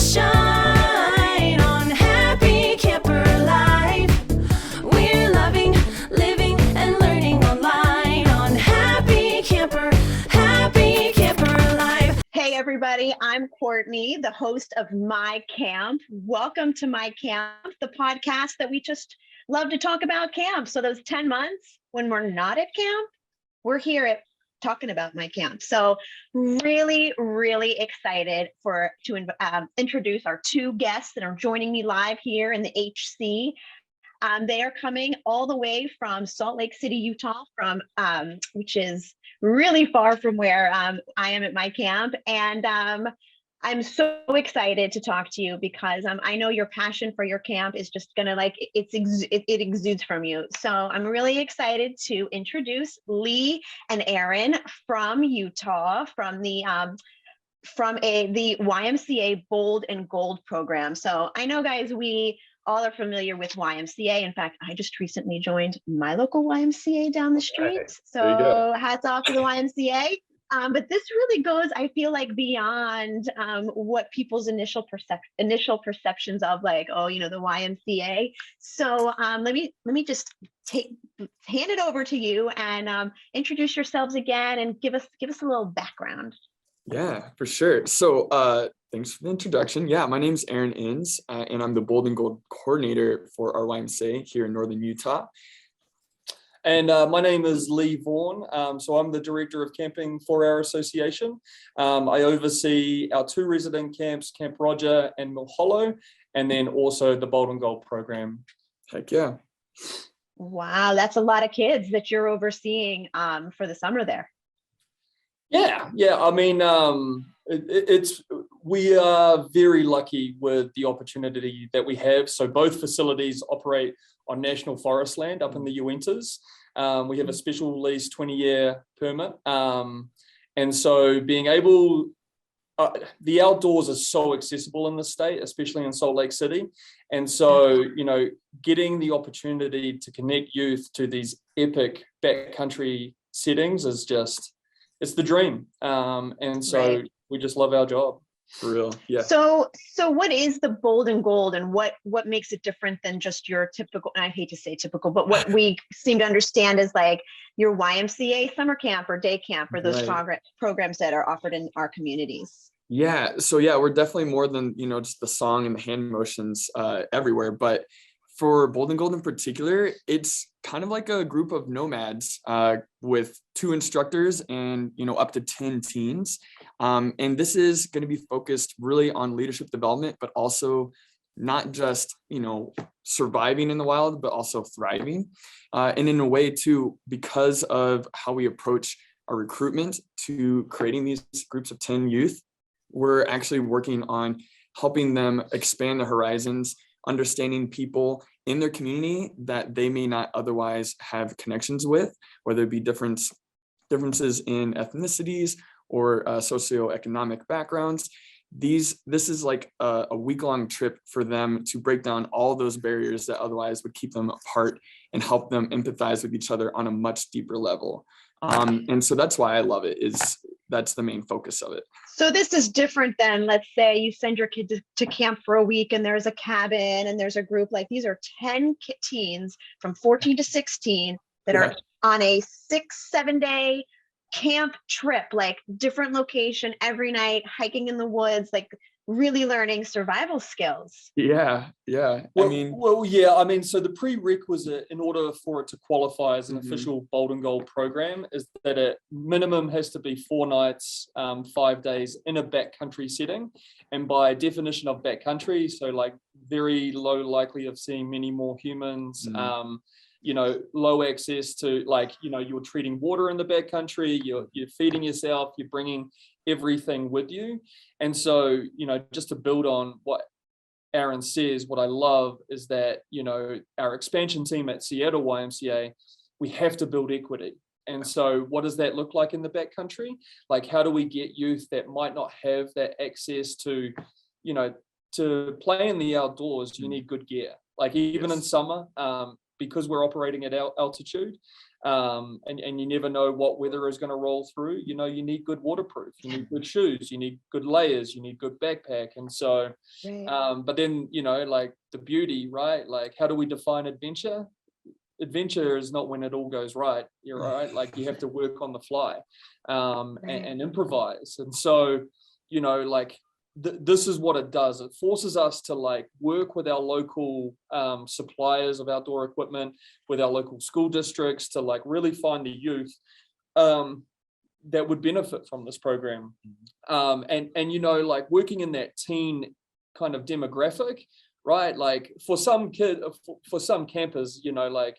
shine on Happy Camper Life. We're loving, living, and learning online on Happy Camper Life. Hey everybody, I'm Courtney, the host of My Camp. Welcome to My Camp, the podcast that we just love to talk about camp. So those 10 months when we're not at camp, we're here talking about My Camp. So really, really excited to introduce our two guests that are joining me live here in the HC. They are coming all the way from Salt Lake City, Utah, which is really far from where I am at my camp. And I'm so excited to talk to you because I know your passion for your camp is just gonna it exudes from you. So I'm really excited to introduce Lee and Aaron from Utah, from the YMCA Bold and Gold program. So I know, guys, we all are familiar with YMCA. In fact, I just recently joined my local YMCA down the street. Right. So hats off to the YMCA. But this really goes, I feel like, beyond what people's initial perceptions of, like, oh, the YMCA. So let me just hand it over to you and introduce yourselves again and give us a little background. Yeah, for sure. So thanks for the introduction. Yeah, my name's Aaron Inns, and I'm the Bold and Gold coordinator for our YMCA here in Northern Utah. And my name is Lee Vaughan. So I'm the director of camping for our association. I oversee our two resident camps, Camp Roger and Mill Hollow, and then also the Bold and Gold program. Heck yeah. Wow, that's a lot of kids that you're overseeing for the summer there. Yeah. I mean, we are very lucky with the opportunity that we have. So both facilities operate on national forest land up in the Uintas. We have a special lease 20-year permit. And so being able, the outdoors is so accessible in the state, especially in Salt Lake City. And so, getting the opportunity to connect youth to these epic backcountry settings is just, it's the dream. And so we just love our job. For real. Yeah. So what is the Bold and Gold, and what makes it different than just your typical, and I hate to say typical, but what we seem to understand is like your YMCA summer camp or day camp, or those programs that are offered in our communities? Yeah. So yeah, we're definitely more than, just the song and the hand motions everywhere. But for Bold and Gold in particular, it's kind of like a group of nomads with 2 instructors and, up to 10 teens. And this is going to be focused really on leadership development, but also not just, surviving in the wild, but also thriving. And in a way too, because of how we approach our recruitment to creating these groups of 10 youth, we're actually working on helping them expand their horizons, understanding people in their community that they may not otherwise have connections with, whether it be differences in ethnicities or socioeconomic backgrounds. This is like a week-long trip for them to break down all those barriers that otherwise would keep them apart and help them empathize with each other on a much deeper level. And so that's why I love it, that's the main focus of it. So this is different than, let's say you send your kid to camp for a week and there's a cabin and there's a group. Like, these are 10 teens from 14 to 16 that are on a 6-7 day camp trip, like different location every night, hiking in the woods, like really learning survival skills. Yeah. So the prerequisite in order for it to qualify as an official Bold and Gold program is that it minimum has to be 4 nights, 5 days in a backcountry setting. And by definition of backcountry, so like very low likely of seeing many more humans, low access to, you're treating water in the backcountry, you're feeding yourself, you're bringing everything with you. And so, just to build on what Aaron says, what I love is that, our expansion team at Seattle YMCA, we have to build equity. And so what does that look like in the backcountry? Like, how do we get youth that might not have that access to, to play in the outdoors? You need good gear. Like, even in summer, because we're operating at altitude, and you never know what weather is going to roll through. You know, you need good waterproof, you need good shoes, you need good layers, you need good backpack. And so, but then, you know, like the beauty, right? Like, how do we define adventure? Adventure is not when it all goes right. You're right. Like, you have to work on the fly, and improvise. And so, you know, like, this is what it does. It forces us to like work with our local suppliers of outdoor equipment, with our local school districts, to like really find the youth that would benefit from this program. And you know, like, working in that teen kind of demographic, right? Like, for some campers, you know, like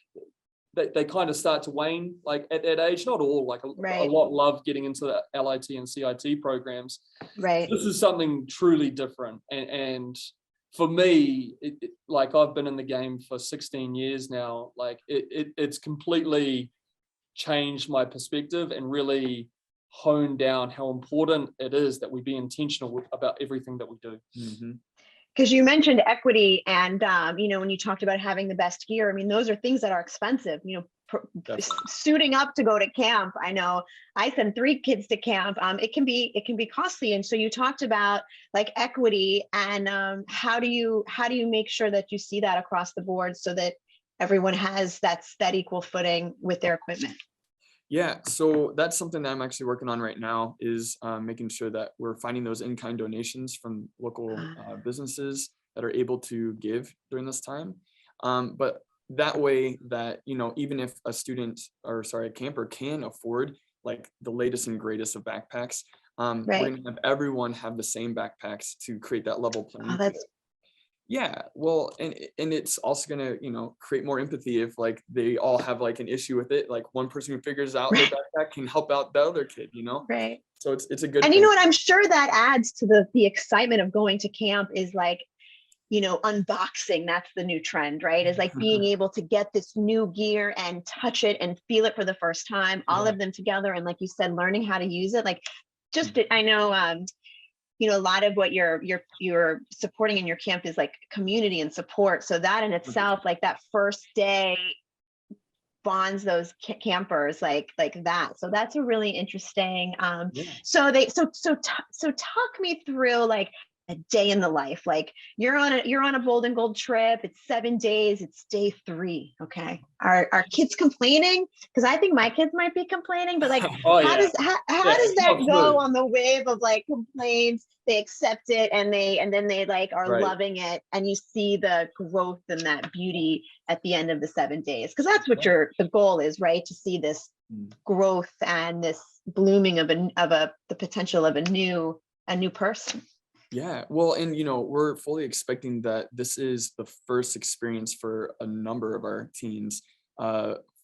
they kind of start to wane, like at that age. Not all, like a lot love getting into the LIT and CIT programs. Right. This is something truly different. And for me, like, I've been in the game for 16 years now. Like, it's completely changed my perspective and really honed down how important it is that we be intentional about everything that we do. Because you mentioned equity, and you know, when you talked about having the best gear, I mean, those are things that are expensive. You know, suiting up to go to camp. I know I send 3 kids to camp. It can be costly, and so you talked about like equity, and how do you make sure that you see that across the board so that everyone has that equal footing with their equipment? Yeah, so that's something that I'm actually working on right now, is making sure that we're finding those in-kind donations from local businesses that are able to give during this time. But that way that, you know, even if a camper can afford like the latest and greatest of backpacks, we're gonna have everyone have the same backpacks to create that level playing field. Yeah, well, and it's also gonna, you know, create more empathy if like they all have like an issue with it. Like, one person who figures out their backpack can help out the other kid, you know? Right. So it's a good And thing. you know what? I'm sure that adds to the excitement of going to camp, is like, you know, unboxing. That's the new trend, right? Is like being able to get this new gear and touch it and feel it for the first time, all of them together. And like you said, learning how to use it. Like, just, I know, you know, a lot of what you're supporting in your camp is like community and support. So that in itself, like that first day bonds those campers like that. So that's a really interesting. So talk me through like a day in the life. Like, you're on a Bold and Gold trip. It's 7 days. It's day 3. Okay. Are kids complaining? Because I think my kids might be complaining, but like, how does that go on the wave of like complaints? They accept it, and then they like are loving it, and you see the growth and that beauty at the end of the 7 days. Because that's what the goal is, right? To see this growth and this blooming of the potential of a new person. Yeah, well, and you know, we're fully expecting that this is the first experience for a number of our teens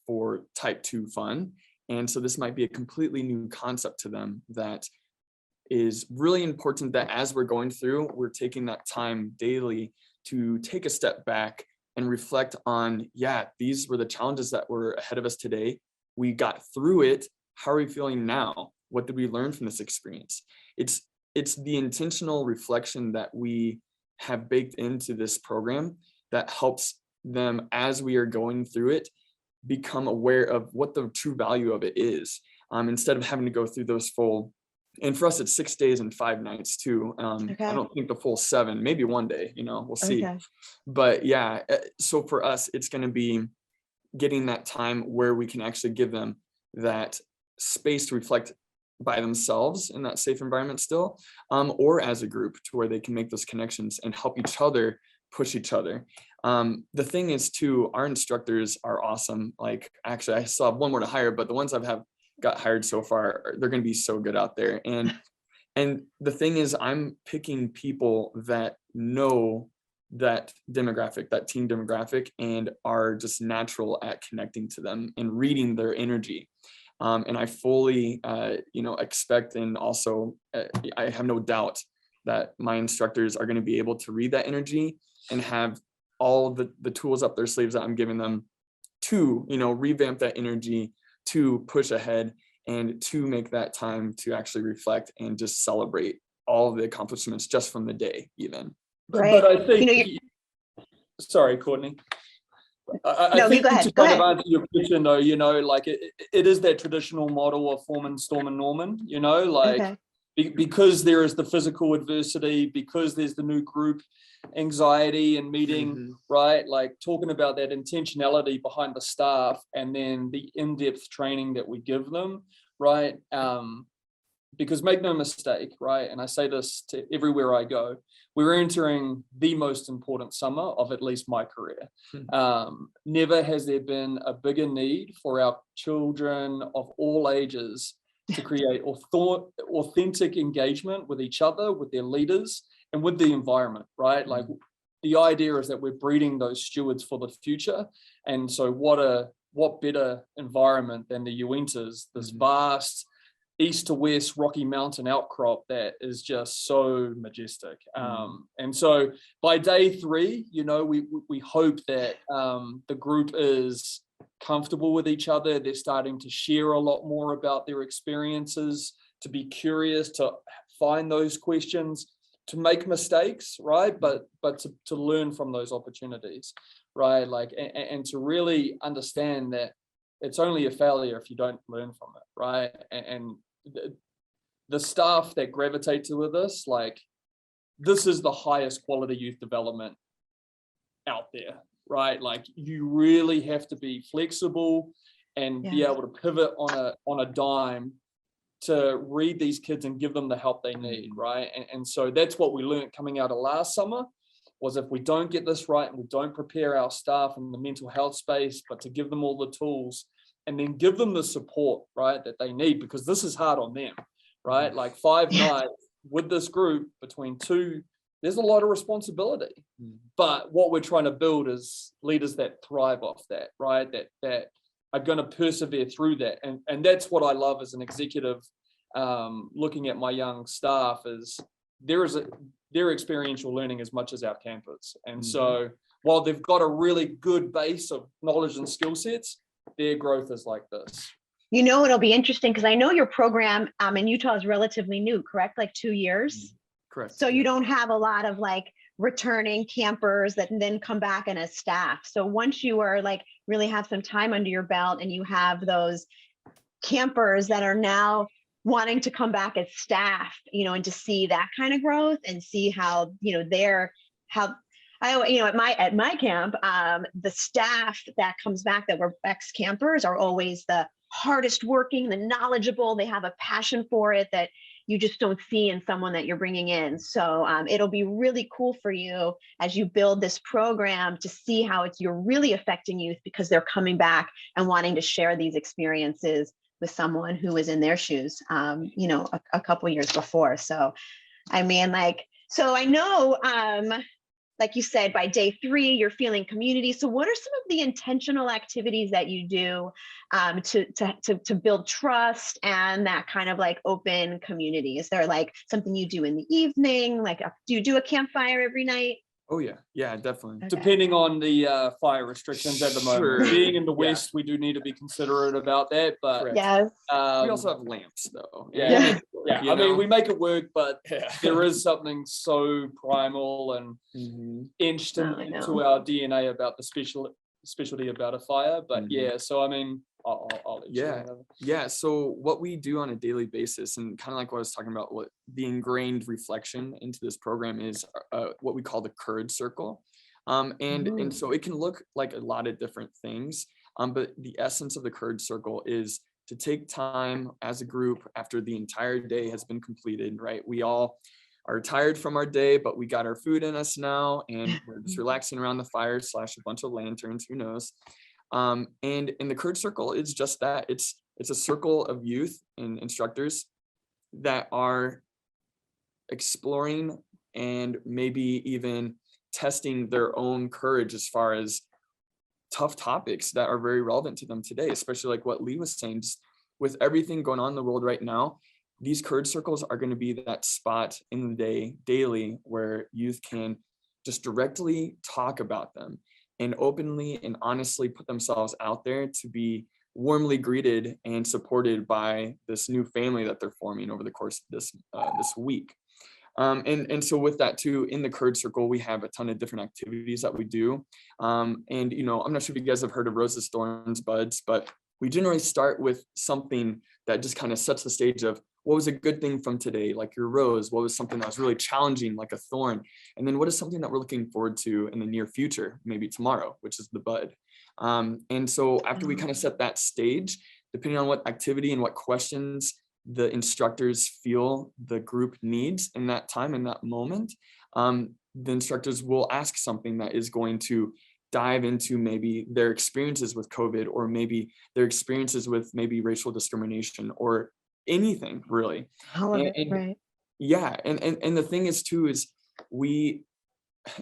for type 2 fun. And so this might be a completely new concept to them that is really important, that as we're going through, we're taking that time daily to take a step back and reflect on, yeah, these were the challenges that were ahead of us today. We got through it. How are we feeling now? What did we learn from this experience? It's the intentional reflection that we have baked into this program that helps them, as we are going through it, become aware of what the true value of it is, instead of having to go through those full, and for us it's 6 days and 5 nights too. I don't think the full 7, maybe one day, you know, we'll see. But yeah, so for us it's going to be getting that time where we can actually give them that space to reflect by themselves in that safe environment still, or as a group, to where they can make those connections and help each other push each other. The thing is too, our instructors are awesome. Like, actually I still have one more to hire, but the ones I've got hired so far, they're going to be so good out there. And the thing is, I'm picking people that know that demographic, that teen demographic, and are just natural at connecting to them and reading their energy. And I fully, expect, and also I have no doubt that my instructors are going to be able to read that energy and have all the tools up their sleeves that I'm giving them to, revamp that energy, to push ahead, and to make that time to actually reflect and just celebrate all of the accomplishments just from the day even. Right. But I think, sorry, Courtney. I No, you think go ahead. to Go kind of ahead. answer your question though, like it is that traditional model of Foreman, Storm and Norman, like Okay. because there is the physical adversity, because there's the new group anxiety and meeting, right? Like talking about that intentionality behind the staff and then the in-depth training that we give them, right? Because make no mistake, right? And I say this to everywhere I go, we're entering the most important summer of at least my career. Never has there been a bigger need for our children of all ages to create authentic engagement with each other, with their leaders, and with the environment, right? Like the idea is that we're breeding those stewards for the future. And so what better environment than the Uintas, this vast east to west Rocky Mountain outcrop that is just so majestic. And so by day 3, we hope that the group is comfortable with each other. They're starting to share a lot more about their experiences, to be curious, to find those questions, to make mistakes, right? But to learn from those opportunities, right? Like, and to really understand that it's only a failure if you don't learn from it, right? And the staff that gravitate to this, like, this is the highest quality youth development out there, right? Like, you really have to be flexible and be able to pivot on a dime to read these kids and give them the help they need, right? And so that's what we learned coming out of last summer, was if we don't get this right and we don't prepare our staff in the mental health space, but to give them all the tools and then give them the support, right, that they need, because this is hard on them, right? Like 5 nights with this group between 2, there's a lot of responsibility. But what we're trying to build is leaders that thrive off that, right? That are going to persevere through that. And that's what I love as an executive, looking at my young staff, is their experiential learning as much as our campers. And so while they've got a really good base of knowledge and skill sets, their growth is like this. It'll be interesting because I know your program in Utah is relatively new, correct? Like 2 years? Correct. So you don't have a lot of like returning campers that then come back in as staff. So once you are like really have some time under your belt and you have those campers that are now wanting to come back as staff, and to see that kind of growth and see how, at my camp, the staff that comes back that were ex-campers are always the hardest working, the knowledgeable, they have a passion for it that you just don't see in someone that you're bringing in. So it'll be really cool for you as you build this program to see how you're really affecting youth, because they're coming back and wanting to share these experiences with someone who was in their shoes, a couple years before. So, I mean, so I know, like you said, by day 3, you're feeling community. So what are some of the intentional activities that you do to build trust and that kind of like open community? Is there like something you do in the evening? Like, do you do a campfire every night? Oh yeah, definitely. Okay. Depending on the fire restrictions at the moment. Sure. Being in the West, we do need to be considerate about that. But Correct. Yes. We also have lamps though. Yeah. You I mean, know? we make it work, but Yeah. there is something so primal and etched Oh, I into know. our DNA about the specialty about a fire. But yeah, so I mean, I'll let you know. Yeah. So what we do on a daily basis, and kind of like what I was talking about, what the ingrained reflection into this program is what we call the courage circle. And so it can look like a lot of different things. But the essence of the courage circle is to take time as a group after the entire day has been completed, right? We all are tired from our day, but we got our food in us now, and we're just relaxing around the fire / a bunch of lanterns, who knows? And in the courage circle, it's just that. It's a circle of youth and instructors that are exploring and maybe even testing their own courage as far as tough topics that are very relevant to them today, especially like what Lee was saying. Just with everything going on in the world right now, these courage circles are going to be that spot in the day daily where youth can just directly talk about them and openly and honestly put themselves out there to be warmly greeted and supported by this new family that they're forming over the course of this week. And so with that too, in the Curd Circle, we have a ton of different activities that we do. And, I'm not sure if you guys have heard of Roses, Thorns, Buds, but we generally start with something that just kind of sets the stage of what was a good thing from today, like your rose, what was something that was really challenging, like a thorn, and then what is something that we're looking forward to in the near future, maybe tomorrow, which is the bud. And so after we kind of set that stage, depending on what activity and what questions the instructors feel the group needs in that time, in that moment, the instructors will ask something that is going to dive into maybe their experiences with COVID, or maybe their experiences with maybe racial discrimination, or anything really. All of it, right. Yeah. And the thing is too, is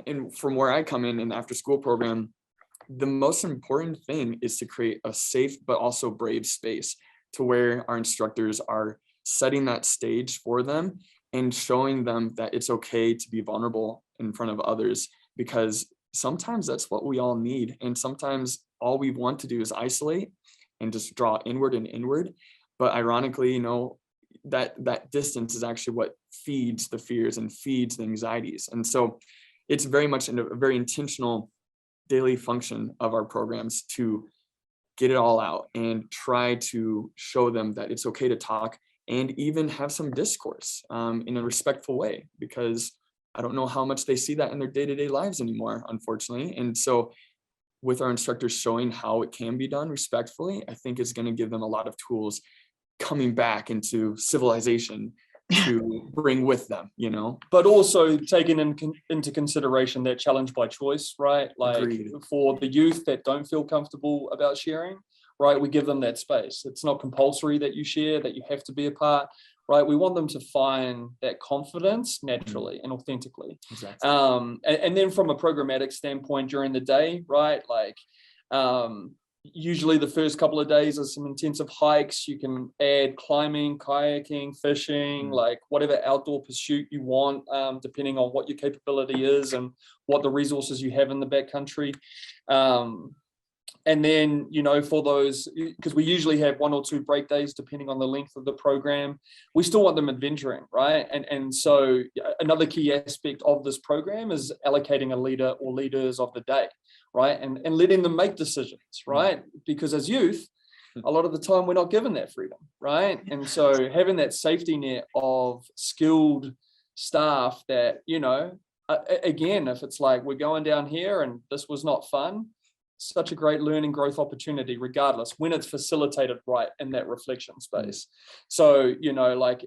and from where I come in the after school program, the most important thing is to create a safe, but also brave space to where our instructors are setting that stage for them and showing them that it's okay to be vulnerable in front of others, because sometimes that's what we all need. And sometimes all we want to do is isolate and just draw inward and inward. But ironically, that distance is actually what feeds the fears and feeds the anxieties. And so it's very much a very intentional daily function of our programs to get it all out and try to show them that it's okay to talk and even have some discourse in a respectful way, because I don't know how much they see that in their day-to-day lives anymore, unfortunately. And so with our instructors showing how it can be done respectfully, I think it's going to give them a lot of tools coming back into civilization to bring with them, But also taking into consideration that challenge by choice, right? Like Agreed. For the youth that don't feel comfortable about sharing, right? We give them that space. It's not compulsory that you share, that you have to be a part, right? We want them to find that confidence naturally and authentically. Exactly. And then from a programmatic standpoint during the day, right? Like, usually the first couple of days are some intensive hikes. You can add climbing, kayaking, fishing, like whatever outdoor pursuit you want, depending on what your capability is and what the resources you have in the backcountry. And then, for those, because we usually have 1 or 2 break days, depending on the length of the program, we still want them adventuring, right? And so another key aspect of this program is allocating a leader or leaders of the day, right? And letting them make decisions, right? Because as youth, a lot of the time we're not given that freedom, right? And so having that safety net of skilled staff that, again, if it's like we're going down here and this was not fun, such a great learning growth opportunity, regardless, when it's facilitated right in that reflection space. So, like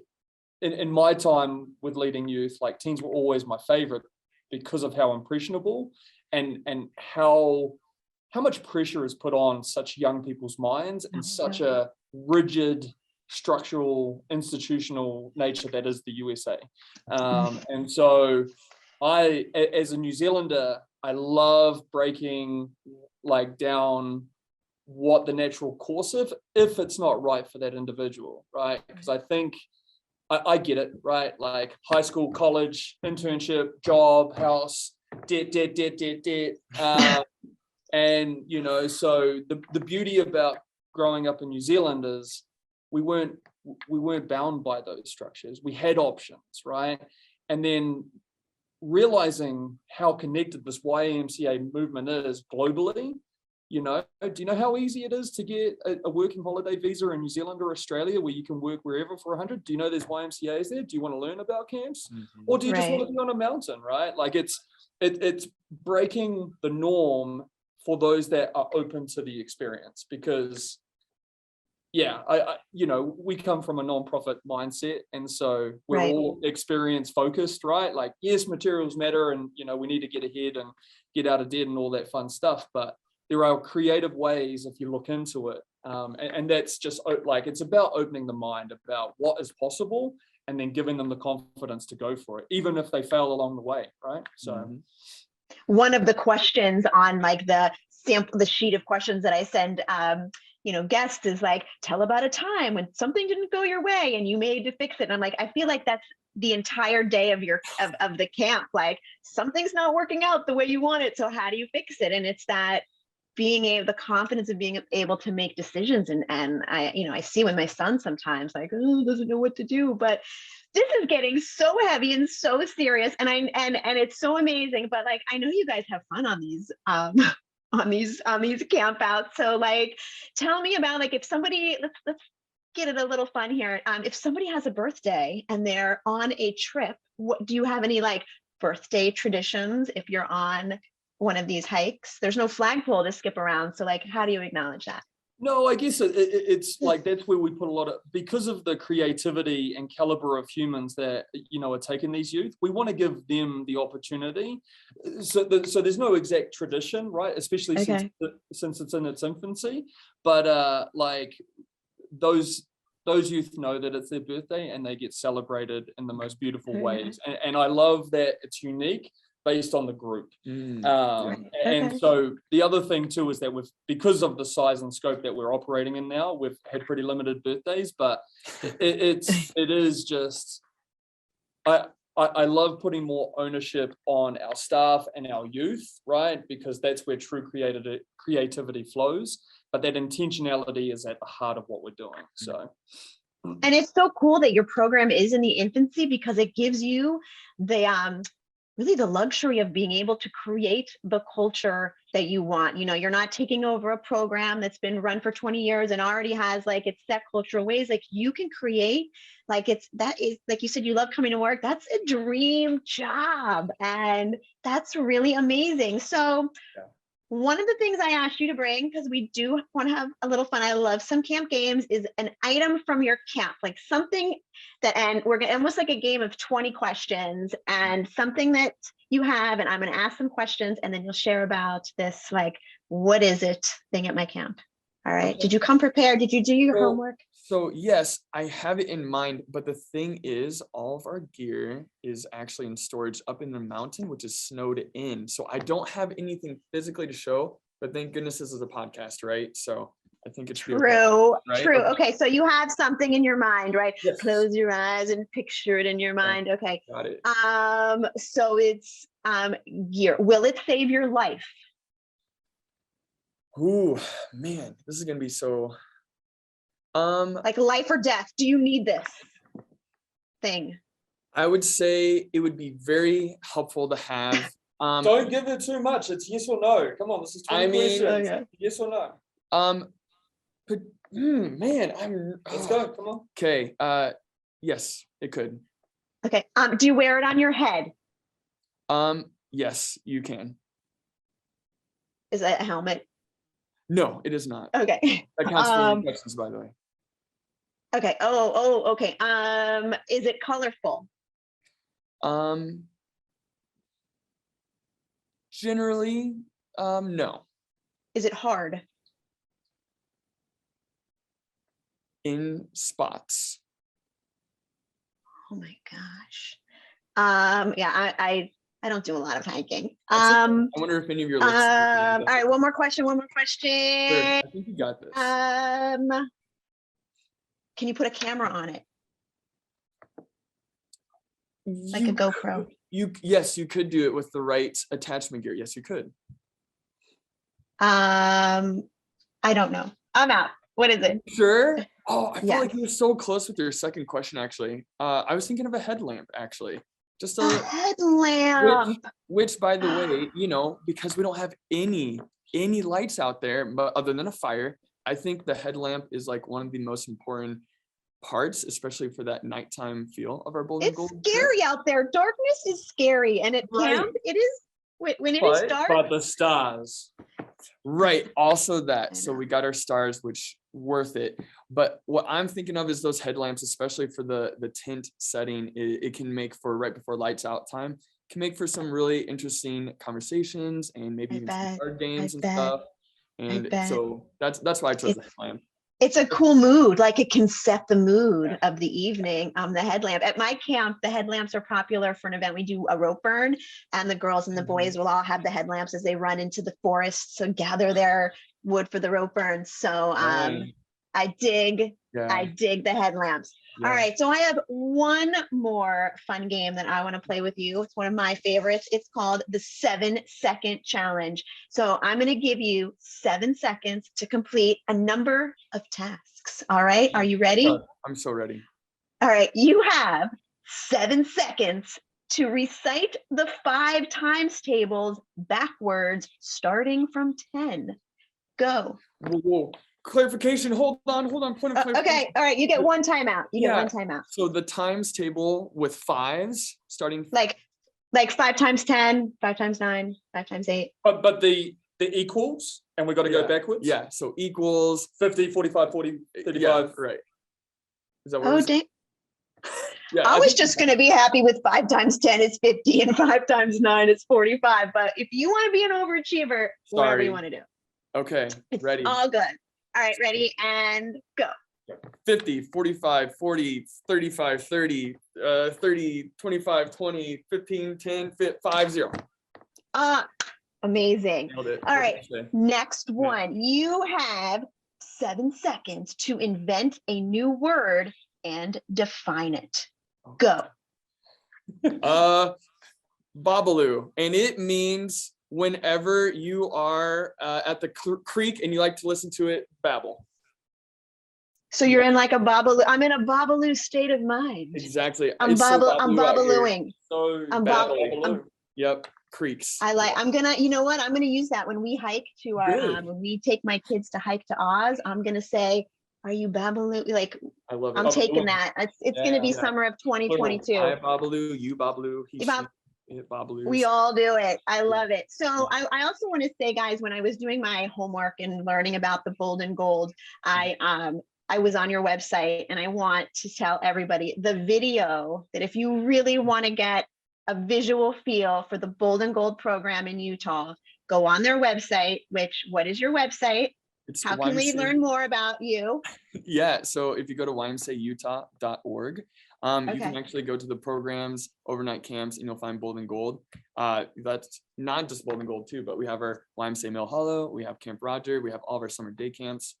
in my time with leading youth, like teens were always my favorite because of how impressionable and how much pressure is put on such young people's minds in such a rigid, structural, institutional nature that is the USA. And so I, as a New Zealander, I love breaking down what the natural course of, if it's not right for that individual, right? Because I think I get it, right? Like high school, college, internship, job, house, debt. And, so the beauty about growing up in New Zealand is we weren't bound by those structures. We had options, right? And then realizing how connected this YMCA movement is globally, do you know how easy it is to get a working holiday visa in New Zealand or Australia where you can work wherever for 100? Do you know there's YMCAs there? Do you want to learn about camps? Or do you just want to be on a mountain, right? Like it's breaking the norm for those that are open to the experience, because we come from a nonprofit mindset, and so we're all experience focused, right? Like, yes, materials matter, and we need to get ahead and get out of debt and all that fun stuff. But there are creative ways if you look into it, and that's just like it's about opening the mind about what is possible, and then giving them the confidence to go for it, even if they fail along the way, right? So. One of the questions on like the sheet of questions that I send guests is like, tell about a time when something didn't go your way and you made to fix it. And I'm like, I feel like that's the entire day of of the camp. Like something's not working out the way you want it. So how do you fix it? And it's that the confidence of being able to make decisions. And I see with my son sometimes like, oh, doesn't know what to do. But this is getting so heavy and so serious, and it's so amazing. But like, I know you guys have fun on these on these camp outs. So like, tell me about, like, if somebody, let's get it a little fun here. If somebody has a birthday and they're on a trip, what do you have any like birthday traditions if you're on one of these hikes? There's no flagpole to skip around, so like, how do you acknowledge that? No, I guess it's like that's where we put a lot of, because of the creativity and caliber of humans that, you know, are taking these youth, we want to give them the opportunity. So there's no exact tradition, right? Especially since it's in its infancy. But like those youth know that it's their birthday and they get celebrated in the most beautiful ways. And I love that it's unique based on the group. And so the other thing too is that because of the size and scope that we're operating in now, we've had pretty limited birthdays, but it is just, I love putting more ownership on our staff and our youth, right? Because that's where true creativity flows, but that intentionality is at the heart of what we're doing. So, and it's so cool that your program is in the infancy, because it gives you the really the luxury of being able to create the culture that you want. You know, you're not taking over a program that's been run for 20 years and already has like its set cultural ways. Like, you can create, like, that is, like you said, you love coming to work. That's a dream job. And that's really amazing. So one of the things I asked you to bring, because we do want to have a little fun, I love some camp games, is an item from your camp, like something that, and we're gonna almost like a game of 20 questions, and something that you have, and I'm going to ask some questions, and then you'll share about this, like, what is it thing at my camp? All right. Did you come prepared? Did you do your homework? So yes, I have it in mind, but the thing is, all of our gear is actually in storage up in the mountain, which is snowed in. So I don't have anything physically to show, but thank goodness this is a podcast, right? So I think it's true, right? true. Okay, so you have something in your mind, right? Yes. Close your eyes and picture it in your mind. Okay. Got it. So it's gear. Will it save your life? Ooh, man, this is gonna be so. Like life or death. Do you need this thing? I would say it would be very helpful to have. don't give it too much. It's yes or no. Come on, this is 20 questions. Okay. Yes or no? But man, Let's go. Come on. Okay. Yes, it could. Okay. Do you wear it on your head? Yes, you can. Is that a helmet? No, it is not. Okay. That counts for questions, by the way. Okay. Oh, okay. Is it colorful? Generally, no. Is it hard? In spots. Oh my gosh. Yeah, I don't do a lot of hiking. I wonder if any of your listeners. All right, one more question. Sure, I think you got this. Can you put a camera on it? Like a GoPro? Yes, you could do it with the right attachment gear. Yes, you could. I don't know. I'm out. What is it? Sure. Oh, I feel Yes. like you were so close with your second question, actually. I was thinking of a headlamp, actually. Just A headlamp. which, by the way, you know, because we don't have any lights out there, but other than a fire, I think the headlamp is like one of the most important parts, especially for that nighttime feel of our Bold and It's Gold trip. scary out there. Darkness is scary, and at Right. camp, it is. When it is dark. But the stars. Right. Also that. I So know. we got our stars, which worth it. But what I'm thinking of is those headlamps, especially for the tent setting. It can make for right before lights out time. Can make for some really interesting conversations and maybe I even bet, some card games and bet, stuff. And bet. so that's why I chose the headlamp. It's a cool mood. Like, it can set the mood of the evening. The headlamp at my camp, the headlamps are popular for an event. We do a rope burn, and the girls and the boys will all have the headlamps as they run into the forest to gather their wood for the rope burn. So Right. I dig Yeah. the headlamps. Yeah. All right, so I have one more fun game that I want to play with you. It's one of my favorites. It's called the 7-second challenge. So I'm going to give you 7 seconds to complete a number of tasks. All right, are you ready? I'm so ready. All right, you have 7 seconds to recite the 5 times tables backwards, starting from 10. Go. Whoa. Clarification. Hold on. Point of clarification. Okay, all right, you get 1 timeout. You get 1 timeout. So the times table with 5s starting. Like 5 times 10, 5 times 9, 5 times 8. But the equals, and we got to go backwards. Yeah. So equals 50, 45, 40, 35. Yeah, right. Is that what? Oh, dang. Yeah. I was just going to be happy with 5 times 10 is 50 and 5 times 9 is 45. But if you want to be an overachiever, whatever you want to do. Okay. It's Ready. all good. All right, ready and go. 50, 45, 40, 35, 30, 30, 25, 20, 15, 10, 5, 0. Amazing. Nailed it. All right, next one. You have 7 seconds to invent a new word and define it. Go. Babaloo, and it means whenever you are at the creek and you like to listen to it babble. So you're in like a Babaloo. I'm in a Babaloo state of mind. Exactly. I'm Babalooing. So I'm Babble. Yep. Creeks. I'm gonna, you know what? I'm gonna use that when we hike to our, Good. when we take my kids to hike to Oz. I'm gonna say, are you Babaloo? Like, I love it. I'm taking that. It's gonna be summer of 2022. I Babaloo, you Babaloo, he Babaloo. We all do it. I love it. So I also want to say, guys, when I was doing my homework and learning about the Bold and Gold, I was on your website, and I want to tell everybody the video that if you really want to get a visual feel for the Bold and Gold program in Utah, go on their website, what is your website? How can we learn more about you? Yeah, so if you go to ymcautah.org, you can Okay. actually go to the programs, overnight camps, and you'll find Bold and Gold. That's not just Bold and Gold too, but we have our YMCA Mill Hollow, we have Camp Roger, we have all of our summer day camps,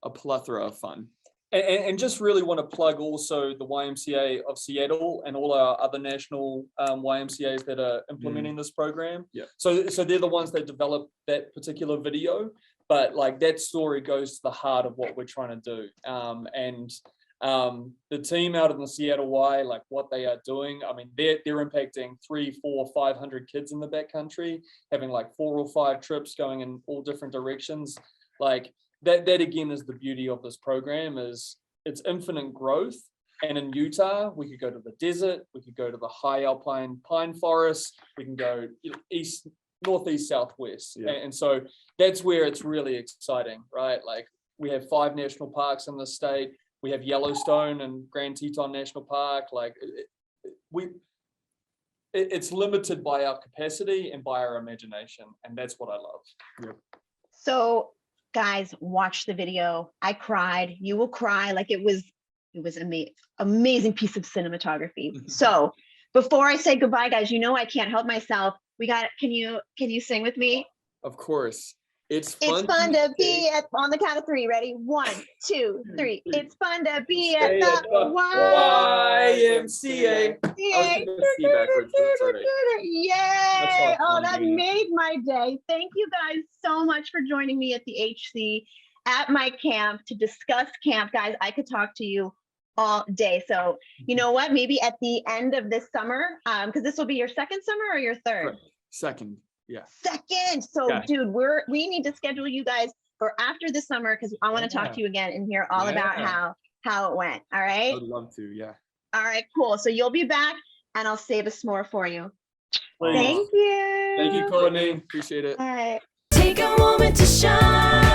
a plethora of fun. And just really want to plug also the YMCA of Seattle and all our other national YMCAs that are implementing this program. Yeah. So they're the ones that developed that particular video, but like that story goes to the heart of what we're trying to do. And the team out in the Seattle Y, like what they are doing, I mean, they're impacting 300, 400, 500 kids in the backcountry, having like 4 or 5 trips going in all different directions. Like that again is the beauty of this program, is it's infinite growth. And in Utah, we could go to the desert, we could go to the high alpine pine forest, we can go east, northeast, southwest. Yeah. And so that's where it's really exciting, right? Like we have 5 national parks in the state. We have Yellowstone and Grand Teton National Park. Like it's limited by our capacity and by our imagination. And that's what I love. Yep. So guys, watch the video. I cried. You will cry. Like it was amazing piece of cinematography. So before I say goodbye, guys, you know I can't help myself. Can you sing with me? Of course. It's fun to be at, on the count of 3. Ready? 1, 2, 3. It's fun to be at the YMCA. Yay! Oh, that made my day. Thank you guys so much for joining me at the HC at my camp to discuss camp. Guys, I could talk to you all day. So you know what? Maybe at the end of this summer, because this will be your second summer or your third? Second. Yeah. Second. So dude, we need to schedule you guys for after the summer, because I want to talk to you again and hear all about how it went. All right. I would love to. Yeah. All right, cool. So you'll be back and I'll save a s'more for you. Please. Thank you. Thank you, Courtney. Appreciate it. All right. Take a moment to shine.